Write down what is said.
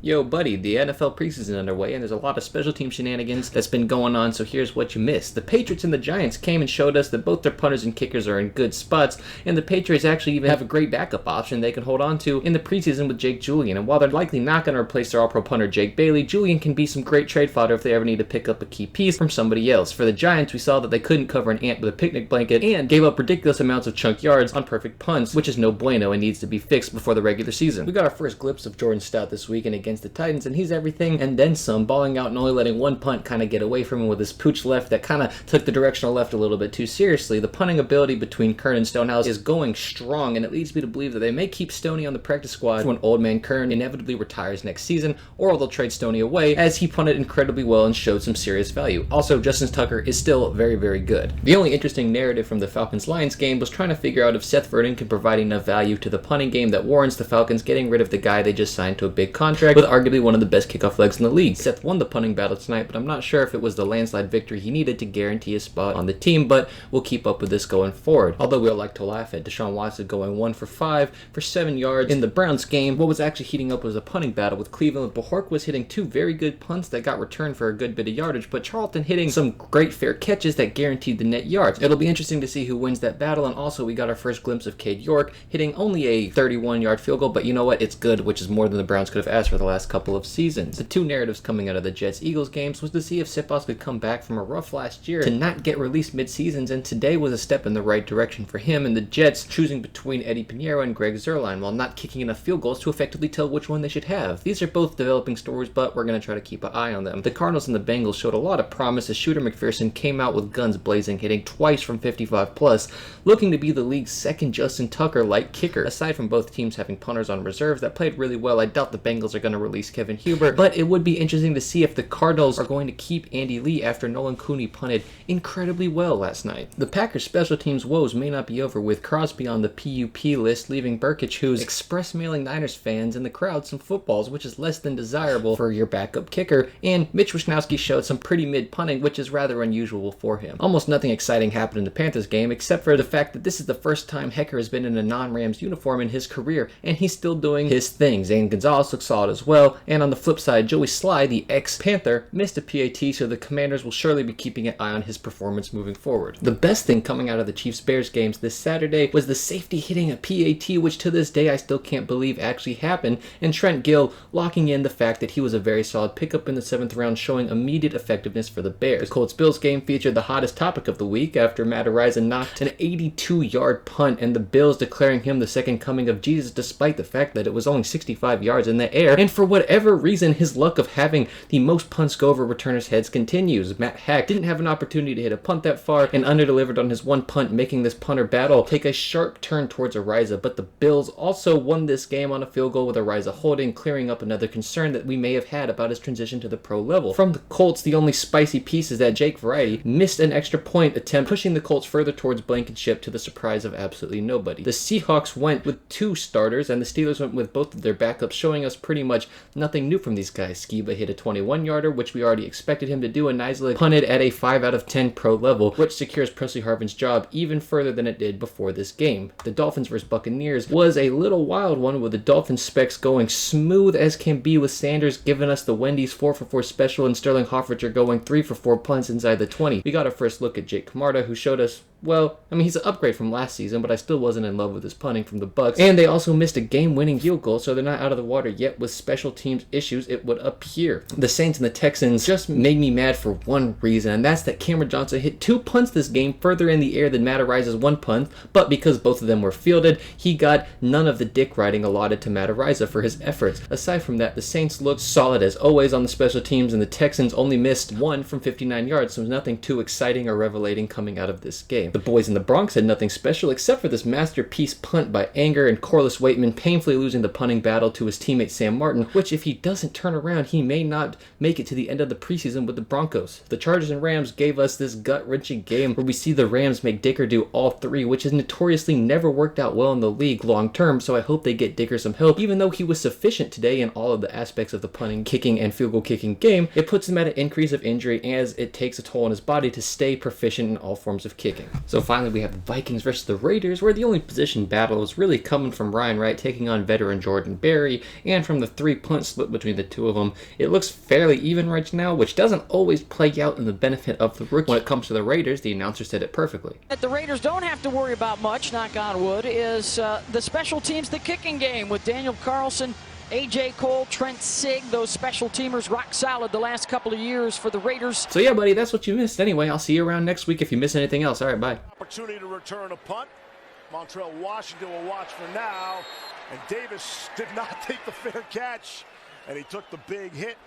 Yo, buddy, the NFL preseason underway, and there's a lot of special team shenanigans that's been going on, so here's what you missed. The Patriots and the Giants came and showed us that both their punters and kickers are in good spots, and the Patriots actually even have a great backup option they can hold on to in the preseason with Jake Julian. And while they're likely not going to replace their all-pro punter Jake Bailey, Julian can be some great trade fodder if they ever need to pick up a key piece from somebody else. For the Giants, we saw that they couldn't cover an ant with a picnic blanket and gave up ridiculous amounts of chunk yards on perfect punts, which is no bueno and needs to be fixed before the regular season. We got our first glimpse of Jordan Stout this weekend against the Titans, and he's everything and then some, balling out and only letting one punt kind of get away from him with his pooch left that kind of took the directional left a little bit too seriously. The punting ability between Kern and Stonehouse is going strong, and it leads me to believe that they may keep Stoney on the practice squad when old man Kern inevitably retires next season, or they'll trade Stoney away as he punted incredibly well and showed some serious value. Also, Justin Tucker is still very, very good. The only interesting narrative from the Falcons-Lions game was trying to figure out if Seth Verdon can provide enough value to the punting game that warrants the Falcons getting rid of the guy they just signed to a big contract with arguably one of the best kickoff legs in the league. Seth won the punting battle tonight, but I'm not sure if it was the landslide victory he needed to guarantee a spot on the team, but we'll keep up with this going forward. Although we all like to laugh at Deshaun Watson going 1 for 5 for 7 yards in the Browns game, what was actually heating up was a punting battle with Cleveland. Bojork was hitting 2 very good punts that got returned for a good bit of yardage, but Charlton hitting some great fair catches that guaranteed the net yards. It'll be interesting to see who wins that battle, and also we got our first glimpse of Cade York hitting only a 31-yard field goal, but you know what? It's good, which is more than the Browns could have asked for the last couple of seasons. The two narratives coming out of the Jets-Eagles games was to see if Sipos could come back from a rough last year to not get released mid-seasons, and today was a step in the right direction for him, and the Jets choosing between Eddie Pinheiro and Greg Zuerlein while not kicking enough field goals to effectively tell which one they should have. These are both developing stories, but we're going to try to keep an eye on them. The Cardinals and the Bengals showed a lot of promise as Shooter McPherson came out with guns blazing, hitting twice from 55 plus, looking to be the league's second Justin Tucker-like kicker. Aside from both teams having punters on reserves that played really well, I doubt the Bengals are going to release Kevin Huber, but it would be interesting to see if the Cardinals are going to keep Andy Lee after Nolan Cooney punted incredibly well last night. The Packers' special teams woes may not be over, with Crosby on the PUP list, leaving Burkich, who's express mailing Niners fans in the crowd some footballs, which is less than desirable for your backup kicker, and Mitch Wishnowsky showed some pretty mid punting, which is rather unusual for him. Almost nothing exciting happened in the Panthers game, except for the fact that this is the first time Hecker has been in a non-Rams uniform in his career, and he's still doing his thing. Zane Gonzalez looks solid as well, and on the flip side, Joey Sly, the ex-Panther, missed a PAT, so the Commanders will surely be keeping an eye on his performance moving forward. The best thing coming out of the Chiefs-Bears games this Saturday was the safety hitting a PAT, which to this day I still can't believe actually happened, and Trent Gill locking in the fact that he was a very solid pickup in the 7th round, showing immediate effectiveness for the Bears. The Colts-Bills game featured the hottest topic of the week after Matt Araiza knocked an 82-yard punt, and the Bills declaring him the second coming of Jesus despite the fact that it was only 65 yards in the air, and for whatever reason his luck of having the most punts go over returners' heads continues. Matt Hack didn't have an opportunity to hit a punt that far and underdelivered on his one punt, making this punter battle take a sharp turn towards Araiza, but the Bills also won this game on a field goal with Araiza holding, clearing up another concern that we may have had about his transition to the pro level. From the Colts, the only spicy piece is that Jake Variety missed an extra point attempt, pushing the Colts further towards Blankenship to the surprise of absolutely nobody. The Seahawks went with 2 starters, and the Steelers went with both of their backups, showing us pretty much nothing new from these guys. Skiba hit a 21-yarder, which we already expected him to do, and Nisla punted at a 5 out of 10 pro level, which secures Presley Harvin's job even further than it did before this game. The Dolphins vs. Buccaneers was a little wild one, with the Dolphins specs going smooth as can be, with Sanders giving us the Wendy's 4 for 4 special and Sterling Hofrichter going 3 for 4 punts inside the 20. We got our first look at Jake Camarda, who showed us, well, I mean, he's an upgrade from last season, but I still wasn't in love with his punting from the Bucs. And they also missed a game-winning field goal, so they're not out of the water yet with special teams issues, it would appear. The Saints and the Texans just made me mad for one reason, and that's that Cameron Johnson hit 2 punts this game further in the air than Matt Araiza's 1 punt, but because both of them were fielded, he got none of the dick riding allotted to Matt Araiza for his efforts. Aside from that, the Saints looked solid as always on the special teams, and the Texans only missed 1 from 59 yards, so nothing too exciting or revelating coming out of this game. The boys in the Bronx had nothing special except for this masterpiece punt by Anger and Corliss Waitman, painfully losing the punting battle to his teammate Sam Martin, which if he doesn't turn around, he may not make it to the end of the preseason with the Broncos. The Chargers and Rams gave us this gut-wrenching game where we see the Rams make Dicker do all 3, which has notoriously never worked out well in the league long term, so I hope they get Dicker some help. Even though he was sufficient today in all of the aspects of the punting, kicking, and field goal kicking game, it puts him at an increase of injury as it takes a toll on his body to stay proficient in all forms of kicking. So finally, we have the Vikings versus the Raiders, where the only position battle is really coming from Ryan Wright taking on veteran Jordan Berry, and from the 3-punt split between the two of them. It looks fairly even right now, which doesn't always play out in the benefit of the rookie. When it comes to the Raiders, the announcer said it perfectly. That the Raiders don't have to worry about much, knock on wood, is the special teams, the kicking game with Daniel Carlson, A.J. Cole, Trent Sig, those special teamers rock solid the last couple of years for the Raiders. So yeah, buddy, that's what you missed. Anyway, I'll see you around next week if you miss anything else. All right, bye. Opportunity to return a punt. Montrell Washington will watch for now. And Davis did not take the fair catch. And he took the big hit.